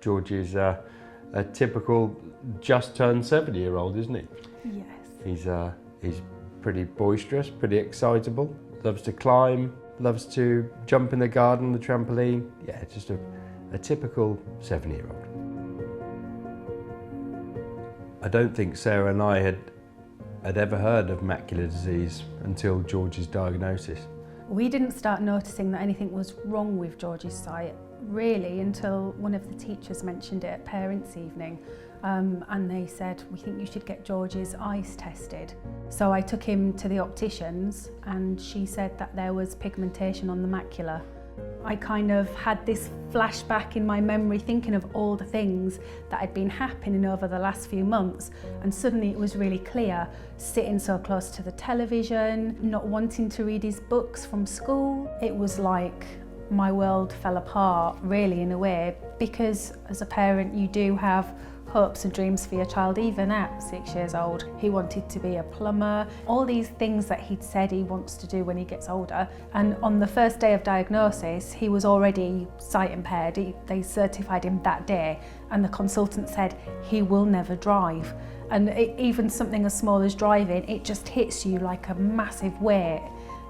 George is a typical just turned 7-year-old, isn't he? Yes. He's pretty boisterous, pretty excitable, loves to climb, loves to jump in the garden, the trampoline. Yeah, just a typical 7-year-old. I don't think Sarah and I had ever heard of macular disease until George's diagnosis. We didn't start noticing that anything was wrong with George's sight really until one of the teachers mentioned it at parents' evening, and they said, "We think you should get George's eyes tested." So I took him to the opticians and she said that there was pigmentation on the macula. I kind of had this flashback in my memory thinking of all the things that had been happening over the last few months, and suddenly it was really clear, sitting so close to the television, not wanting to read his books from school. It was like my world fell apart really in a way, because as a parent you do have hopes and dreams for your child even at 6 years old. He wanted to be a plumber, all these things that he'd said he wants to do when he gets older. And on the first day of diagnosis, he was already sight impaired. They certified him that day, and the consultant said he will never drive. And even something as small as driving, it just hits you like a massive weight.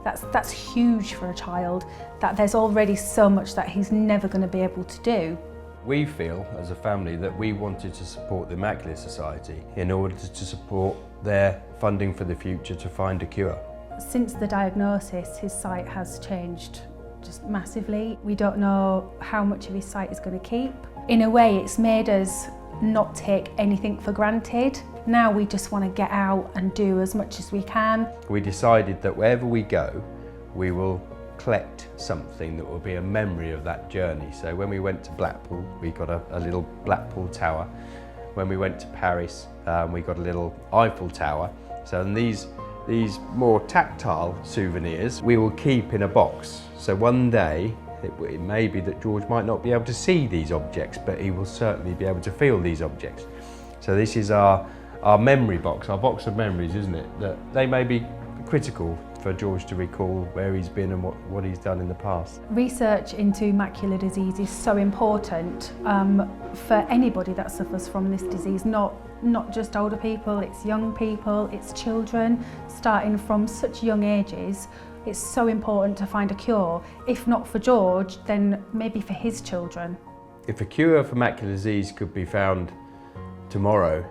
That's huge for a child, that there's already so much that he's never going to be able to do. We feel, as a family, that we wanted to support the Macular Society in order to support their funding for the future to find a cure. Since the diagnosis, his sight has changed just massively. We don't know how much of his sight is going to keep. In a way, it's made us not take anything for granted. Now we just want to get out and do as much as we can. We decided that wherever we go, we will collect something that will be a memory of that journey. So when we went to Blackpool, we got a little Blackpool Tower. When we went to Paris, we got a little Eiffel Tower. So these more tactile souvenirs we will keep in a box. So one day, it may be that George might not be able to see these objects, but he will certainly be able to feel these objects. So this is our memory box, our box of memories, isn't it? That they may be critical for George to recall where he's been and what he's done in the past. Research into macular disease is so important for anybody that suffers from this disease, not just older people, it's young people, it's children, starting from such young ages. It's so important to find a cure. If not for George, then maybe for his children. If a cure for macular disease could be found tomorrow,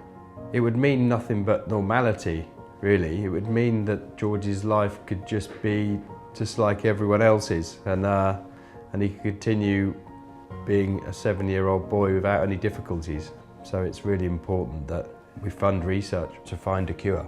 it would mean nothing but normality. Really, it would mean that George's life could just be just like everyone else's, and he could continue being a 7-year-old boy without any difficulties. So it's really important that we fund research to find a cure.